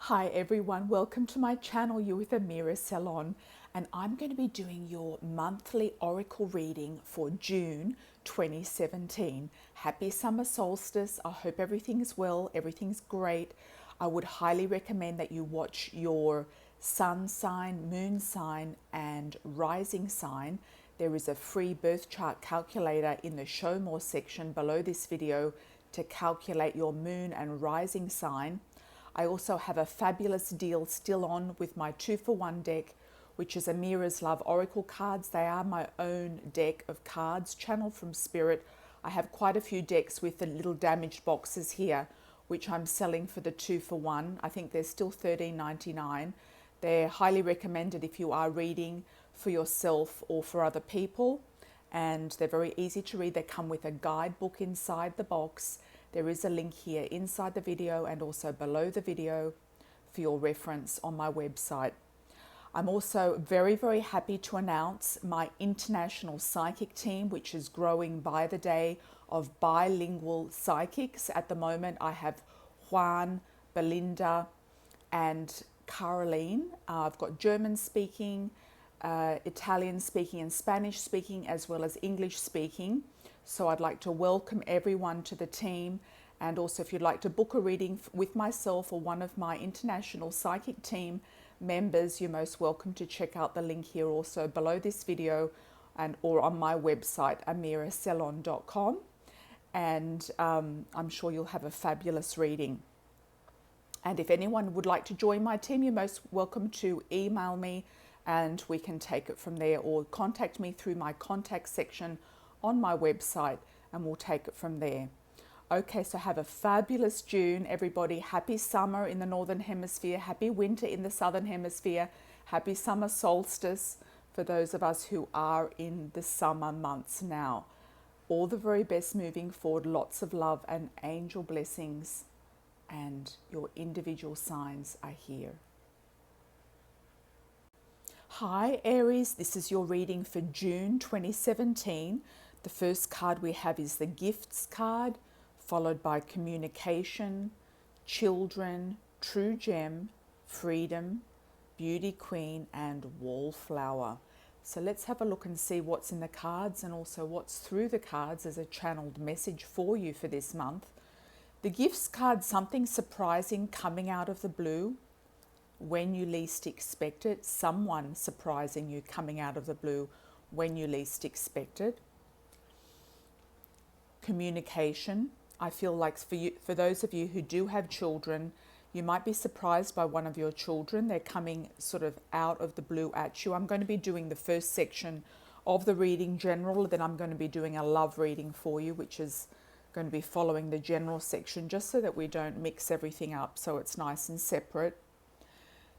Hi everyone, welcome to my channel. You're with Amira Celon, and I'm going to be doing your monthly oracle reading for June 2017. Happy summer solstice. I hope everything's well, everything's great. I would highly recommend that you watch your sun sign, moon sign, and rising sign. There is a free birth chart calculator in the show more section below this video to calculate your moon and rising sign. I also have a fabulous deal still on with my 2-for-1 deck, which is Amira's Love Oracle cards. They are my own deck of cards, channeled from Spirit. I have quite a few decks with the little damaged boxes here, which I'm selling for the 2-for-1. I think they're still $13.99. They're highly recommended if you are reading for yourself or for other people. And they're very easy to read. They come with a guidebook inside the box. There is a link here inside the video and also below the video for your reference on my website. I'm also very, very happy to announce my international psychic team, which is growing by the day, of bilingual psychics. At the moment, I have Juan, Belinda, and Caroline. I've got German speaking, Italian speaking, and Spanish speaking, as well as English speaking. So I'd like to welcome everyone to the team. And also, if you'd like to book a reading with myself or one of my international psychic team members, you're most welcome to check out the link here also below this video and or on my website, amiracelon.com. And I'm sure you'll have a fabulous reading. And if anyone would like to join my team, you're most welcome to email me and we can take it from there, or contact me through my contact section on my website and we'll take it from there. Okay, so have a fabulous June, everybody. Happy summer in the Northern Hemisphere, happy winter in the Southern Hemisphere, happy summer solstice for those of us who are in the summer months now. All the very best moving forward, lots of love and angel blessings, and your individual signs are here. Hi Aries, this is your reading for June 2017. The first card we have is the Gifts card, followed by Communication, Children, True Gem, Freedom, Beauty Queen, and Wallflower. So let's have a look and see what's in the cards and also what's through the cards as a channeled message for you for this month. The Gifts card, something surprising coming out of the blue when you least expect it. Someone surprising you coming out of the blue when you least expect it. Communication. I feel like for those of you who do have children, you might be surprised by one of your children. They're coming sort of out of the blue at you. I'm going to be doing the first section of the reading general, then I'm going to be doing a love reading for you, which is going to be following the general section, just so that we don't mix everything up, so it's nice and separate.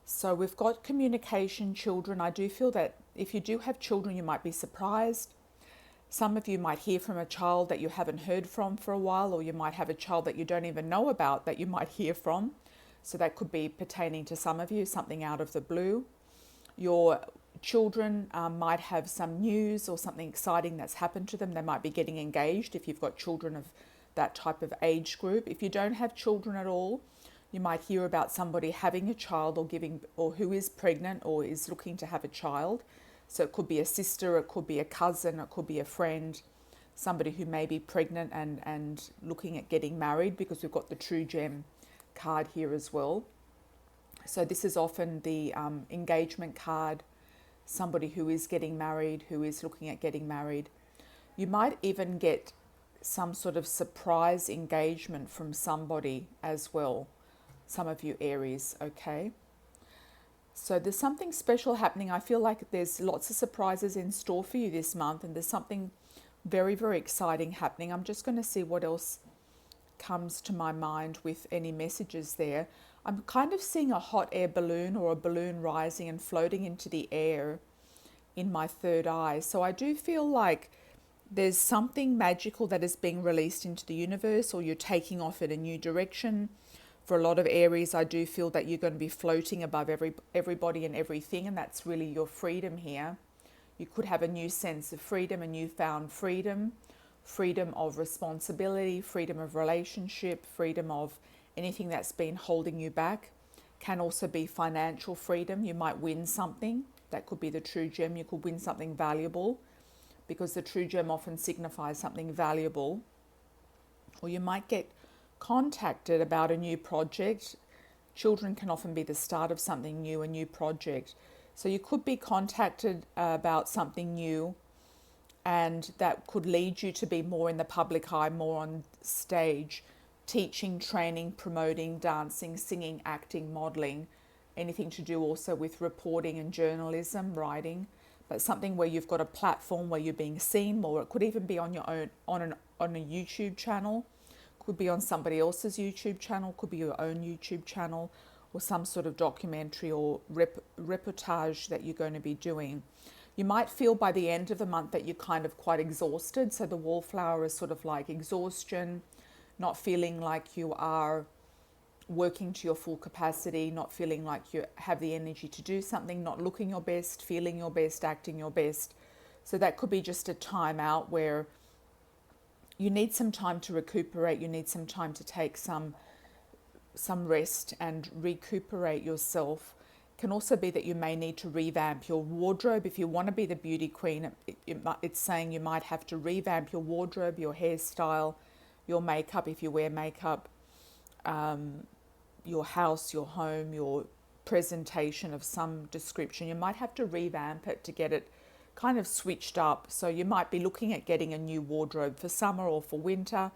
So we've got communication, children. I do feel that if you do have children, you might be surprised. Some of you might hear from a child that you haven't heard from for a while, or you might have a child that you don't even know about that you might hear from. So that could be pertaining to some of you, something out of the blue. Your children might have some news or something exciting that's happened to them. They might be getting engaged if you've got children of that type of age group. If you don't have children at all, you might hear about somebody having a child or who is pregnant or is looking to have a child. So it could be a sister, it could be a cousin, it could be a friend, somebody who may be pregnant and looking at getting married, because we've got the True Gem card here as well. So this is often the engagement card, somebody who is getting married, who is looking at getting married. You might even get some sort of surprise engagement from somebody as well. Some of you Aries, okay? So there's something special happening. I feel like there's lots of surprises in store for you this month, and there's something very, very exciting happening. I'm just going to see what else comes to my mind with any messages there. I'm kind of seeing a hot air balloon or a balloon rising and floating into the air in my third eye. So I do feel like there's something magical that is being released into the universe, or you're taking off in a new direction. For a lot of Aries, I do feel that you're going to be floating above everybody and everything, and that's really your freedom here. You could have a new sense of freedom, a newfound freedom, freedom of responsibility, freedom of relationship, freedom of anything that's been holding you back. can also be financial freedom. You might win something. That could be the true gem. You could win something valuable, because the true gem often signifies something valuable. Or you might get contacted about a new project. Children can often be the start of something new, a new project. So you could be contacted about something new, and that could lead you to be more in the public eye, more on stage, teaching, training, promoting, dancing, singing, acting, modeling, anything to do also with reporting and journalism, writing, but something where you've got a platform where you're being seen more. It could even be on your own, on a YouTube channel, could be on somebody else's YouTube channel, could be your own YouTube channel, or some sort of documentary or reportage that you're going to be doing. You might feel by the end of the month that you're kind of quite exhausted. So the wallflower is sort of like exhaustion, not feeling like you are working to your full capacity, not feeling like you have the energy to do something, not looking your best, feeling your best, acting your best. So that could be just a time out where you need some time to recuperate. You need some time to take some rest and recuperate yourself. Can also be that you may need to revamp your wardrobe. If you want to be the beauty queen, it's saying you might have to revamp your wardrobe, your hairstyle, your makeup if you wear makeup, your house, your home, your presentation of some description. You might have to revamp it to get it kind of switched up. So you might be looking at getting a new wardrobe for summer or for winter.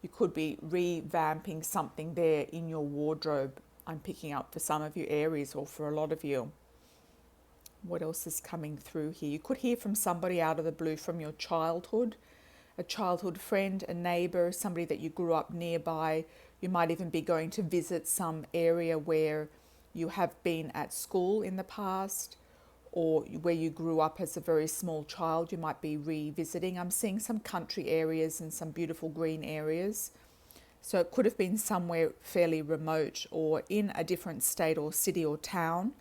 You could be revamping something there in your wardrobe. I'm picking up for some of you Aries, or for a lot of you. What else is coming through here? You could hear from somebody out of the blue from your childhood, a childhood friend, a neighbor, somebody that you grew up nearby. You might even be going to visit some area where you have been at school in the past, or where you grew up as a very small child. You might be revisiting. I'm seeing some country areas and some beautiful green areas. So it could have been somewhere fairly remote or in a different state or city or town,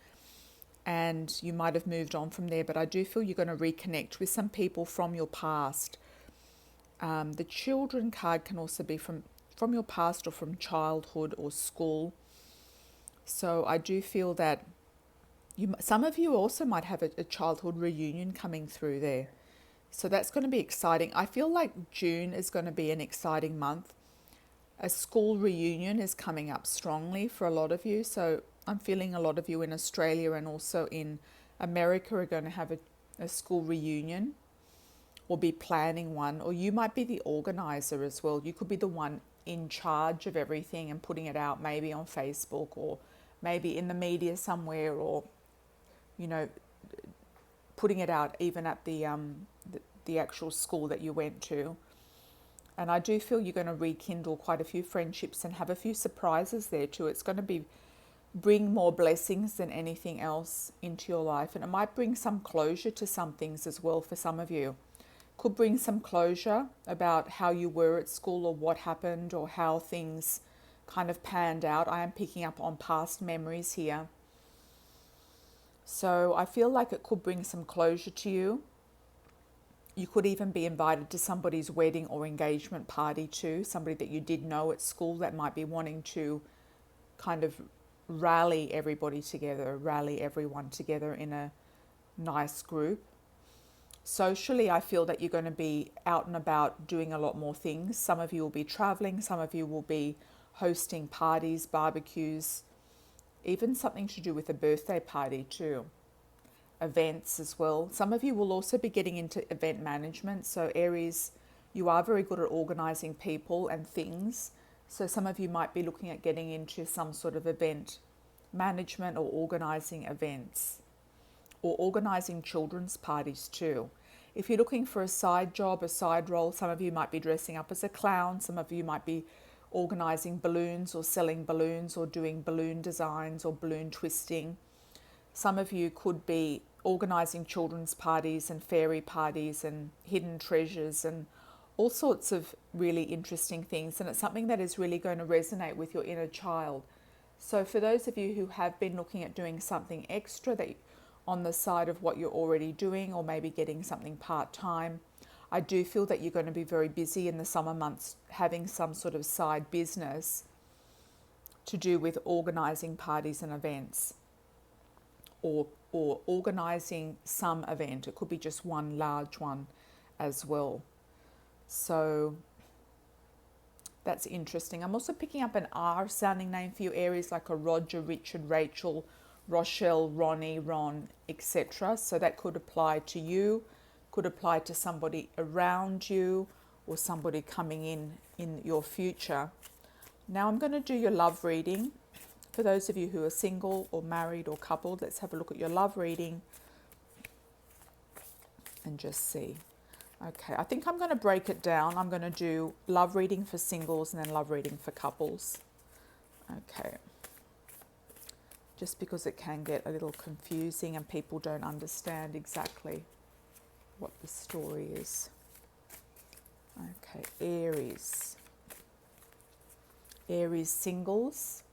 and you might have moved on from there. But I do feel you're going to reconnect with some people from your past. The children card can also be from your past or from childhood or school. So I do feel that some of you also might have a childhood reunion coming through there. So that's going to be exciting. I feel like June is going to be an exciting month. A school reunion is coming up strongly for a lot of you. So I'm feeling a lot of you in Australia and also in America are going to have a school reunion, or be planning one. Or you might be the organizer as well. You could be the one in charge of everything and putting it out, maybe on Facebook or maybe in the media somewhere, or putting it out even at the actual school that you went to. And I do feel you're going to rekindle quite a few friendships and have a few surprises there too. It's going to bring more blessings than anything else into your life. And it might bring some closure to some things as well for some of you. Could bring some closure about how you were at school, or what happened, or how things kind of panned out. I am picking up on past memories here. So I feel like it could bring some closure to you. You could even be invited to somebody's wedding or engagement party too, somebody that you did know at school that might be wanting to kind of rally everybody together, rally everyone together in a nice group. Socially, I feel that you're going to be out and about doing a lot more things. Some of you will be traveling, some of you will be hosting parties, barbecues, even something to do with a birthday party too. Events as well. Some of you will also be getting into event management. So Aries, you are very good at organizing people and things. So some of you might be looking at getting into some sort of event management or organizing events, or organizing children's parties too. If you're looking for a side job, a side role, some of you might be dressing up as a clown. Some of you might be organizing balloons or selling balloons or doing balloon designs or balloon twisting. Some of you could be organising children's parties and fairy parties and hidden treasures and all sorts of really interesting things. And it's something that is really going to resonate with your inner child. So for those of you who have been looking at doing something extra that on the side of what you're already doing, or maybe getting something part-time, I do feel that you're going to be very busy in the summer months having some sort of side business to do with organizing parties and events, or organizing some event. It could be just one large one as well. So that's interesting. I'm also picking up an R sounding name for you, Aries, like a Roger, Richard, Rachel, Rochelle, Ronnie, Ron, etc. So that could apply to you, could apply to somebody around you, or somebody coming in your future. Now I'm going to do your love reading. For those of you who are single or married or coupled, let's have a look at your love reading and just see. Okay, I think I'm going to break it down. I'm going to do love reading for singles and then love reading for couples. Okay. Just because it can get a little confusing and people don't understand exactly what the story is. Okay, Aries. Aries singles.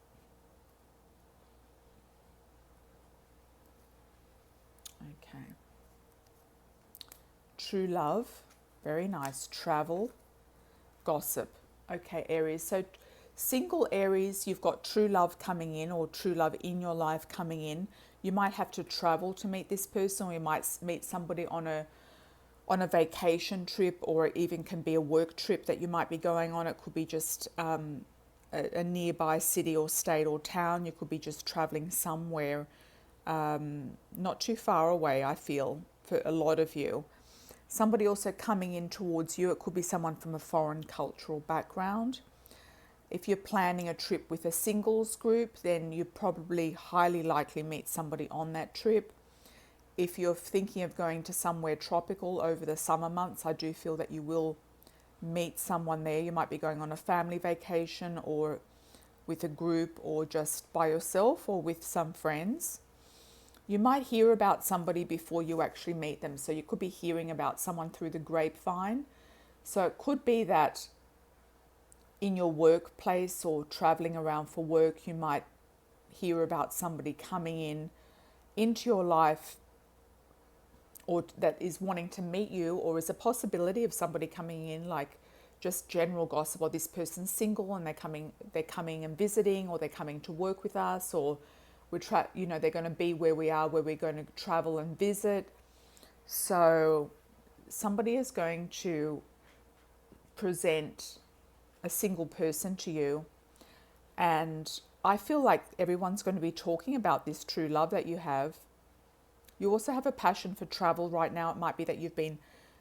Okay. True love, very nice. Travel, gossip. Okay, Aries. So single Aries, you've got true love coming in, or true love in your life coming in. You might have to travel to meet this person, or you might meet somebody on a vacation trip, or it even can be a work trip that you might be going on. It could be just a nearby city or state or town. You could be just traveling somewhere not too far away, I feel, for a lot of you. Somebody also coming in towards you. It could be someone from a foreign cultural background. If you're planning a trip with a singles group, then you probably highly likely meet somebody on that trip. If you're thinking of going to somewhere tropical over the summer months, I do feel that you will meet someone there. You might be going on a family vacation, or with a group, or just by yourself, or with some friends. You might hear about somebody before you actually meet them. So you could be hearing about someone through the grapevine. So it could be that in your workplace or traveling around for work, you might hear about somebody coming into your life, or that is wanting to meet you, or is a possibility of somebody coming in, like just general gossip, or this person's single and they're coming and visiting, or they're coming to work with us, or they're going to be where we are, where we're going to travel and visit. So somebody is going to present a single person to you, and I feel like everyone's going to be talking about this true love that you have. You also have a passion for travel right now. It might be that you've been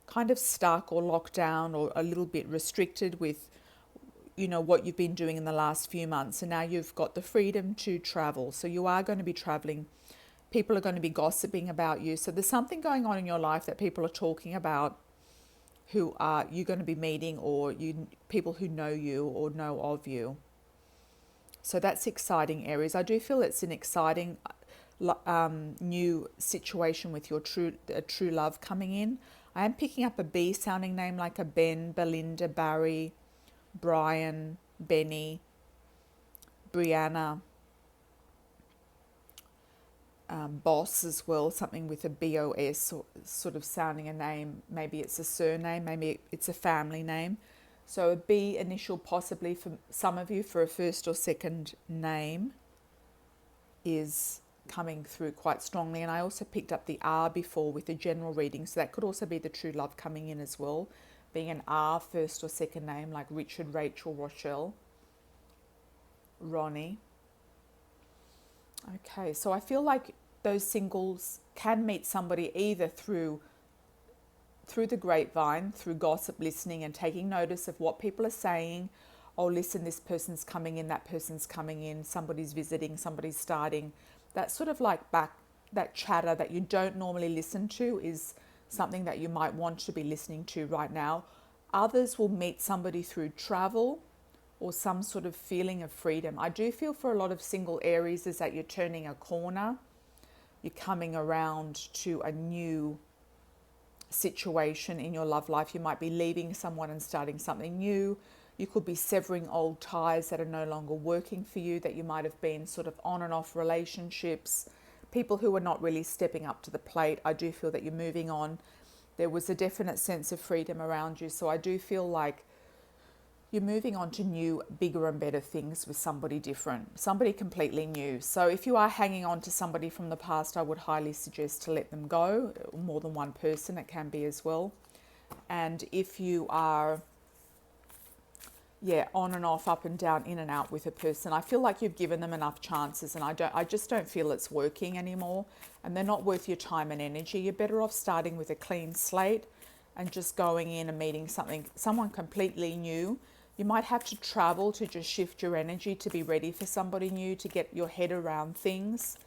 kind of stuck or locked down, or a little bit restricted with what you've been doing in the last few months, and now you've got the freedom to travel. So you are going to be traveling. People are going to be gossiping about you. So there's something going on in your life that people are talking about, who are you going to be meeting, or people who know you or know of you. So that's exciting, Aries. I do feel it's an exciting new situation with your true love coming in. I am picking up a B sounding name, like a Ben, Belinda, Barry, Brian, Benny, Brianna, Boss as well, something with a BOS, or sort of sounding a name. Maybe it's a surname, maybe it's a family name. So a B initial possibly for some of you, for a first or second name, is coming through quite strongly. And I also picked up the R before with the general reading, so that could also be the true love coming in as well, being an R first or second name, like Richard, Rachel, Rochelle, Ronnie. Okay, so I feel like those singles can meet somebody either through the grapevine, through gossip, listening and taking notice of what people are saying. Oh, listen, this person's coming in, that person's coming in, somebody's visiting, somebody's starting. That sort of like that chatter that you don't normally listen to is something that you might want to be listening to right now. Others will meet somebody through travel or some sort of feeling of freedom. I do feel for a lot of single Aries is that you're turning a corner. You're coming around to a new situation in your love life. You might be leaving someone and starting something new. You could be severing old ties that are no longer working for you, that you might have been sort of on and off relationships, people who are not really stepping up to the plate. I do feel that you're moving on. There was a definite sense of freedom around you. So I do feel like You're moving on to new, bigger and better things with somebody different, somebody completely new. So if you are hanging on to somebody from the past, I would highly suggest to let them go. More than one person, it can be as well. And if you are, yeah, on and off, up and down, in and out with a person, I feel like you've given them enough chances, and I just don't feel it's working anymore, and they're not worth your time and energy. You're better off starting with a clean slate and just going in and meeting someone completely new. You might have to travel to just shift your energy to be ready for somebody new, to get your head around things,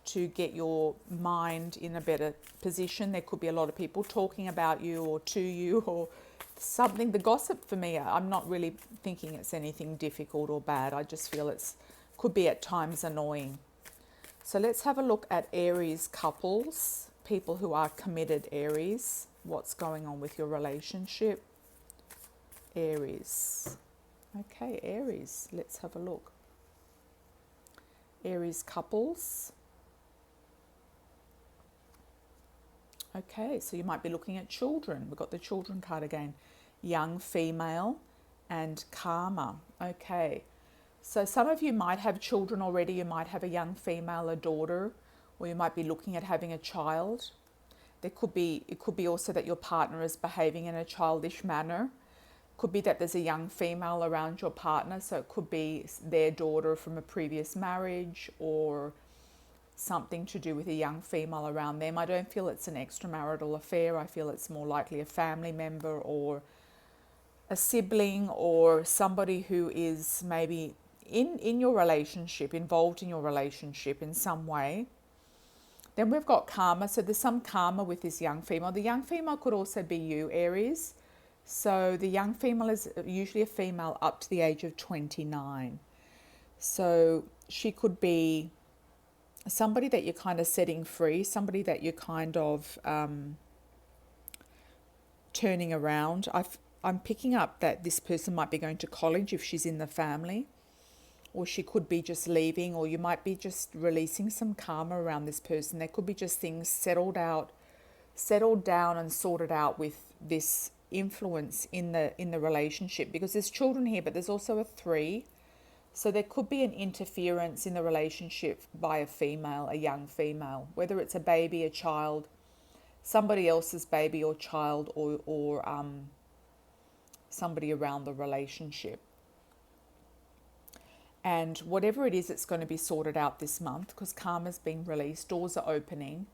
to get your mind in a better position. There could be a lot of people talking about you or to you or something. The gossip for me, I'm not really thinking it's anything difficult or bad. I just feel it's could be at times annoying. So let's have a look at Aries couples, people who are committed Aries. What's going on with your relationship? Aries. Okay, Aries. Let's have a look. Aries couples. Okay, so you might be looking at children. We've got the children card again. Young female and karma. Okay, so some of you might have children already. You might have a young female, a daughter, or you might be looking at having a child. It could be also that your partner is behaving in a childish manner. Could be that there's a young female around your partner, so it could be their daughter from a previous marriage or something to do with a young female around them. I don't feel it's an extramarital affair. I feel it's more likely a family member or a sibling or somebody who is maybe in your relationship, involved in your relationship in some way. Then we've got karma. So there's some karma with this young female. The young female could also be you, Aries. So the young female is usually a female up to the age of 29. So she could be somebody that you're kind of setting free, somebody that you're kind of turning around. I'm picking up that this person might be going to college if she's in the family, or she could be just leaving, or you might be just releasing some karma around this person. There could be just things settled down and sorted out with this influence in the relationship, because there's children here, but there's also a 3. So there could be an interference in the relationship by a female, a young female, whether it's a baby, a child, somebody else's baby or child, or somebody around the relationship. And whatever it is, it's going to be sorted out this month, because karma's being released, doors are opening.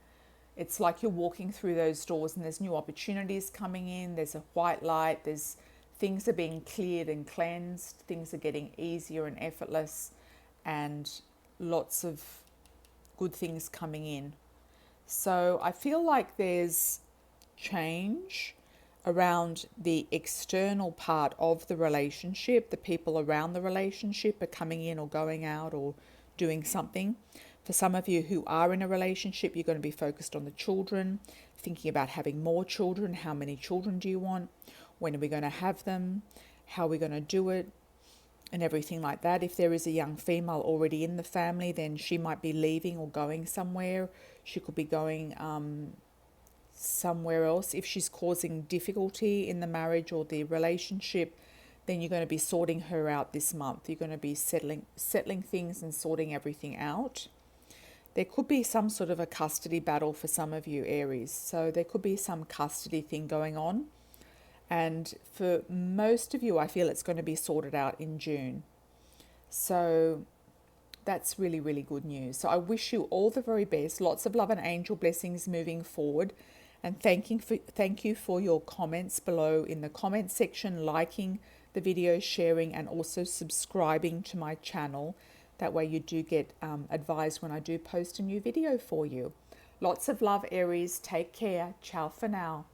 It's like you're walking through those doors and there's new opportunities coming in. There's a white light. There's things are being cleared and cleansed. Things are getting easier and effortless, and lots of good things coming in. So I feel like there's change around the external part of the relationship. The people around the relationship are coming in or going out or doing something. For some of you who are in a relationship, you're going to be focused on the children, thinking about having more children. How many children do you want? When are we going to have them? How are we going to do it? And everything like that. If there is a young female already in the family, then she might be leaving or going somewhere. She could be going somewhere else. If she's causing difficulty in the marriage or the relationship, then you're going to be sorting her out this month. You're going to be settling things and sorting everything out. There could be some sort of a custody battle for some of you, Aries. So there could be some custody thing going on. And for most of you, I feel it's going to be sorted out in June. So that's really, really good news. So I wish you all the very best. Lots of love and angel blessings moving forward. And thank you for your comments below in the comment section, liking the video, sharing, and also subscribing to my channel. That way you do get advised when I do post a new video for you. Lots of love, Aries. Take care. Ciao for now.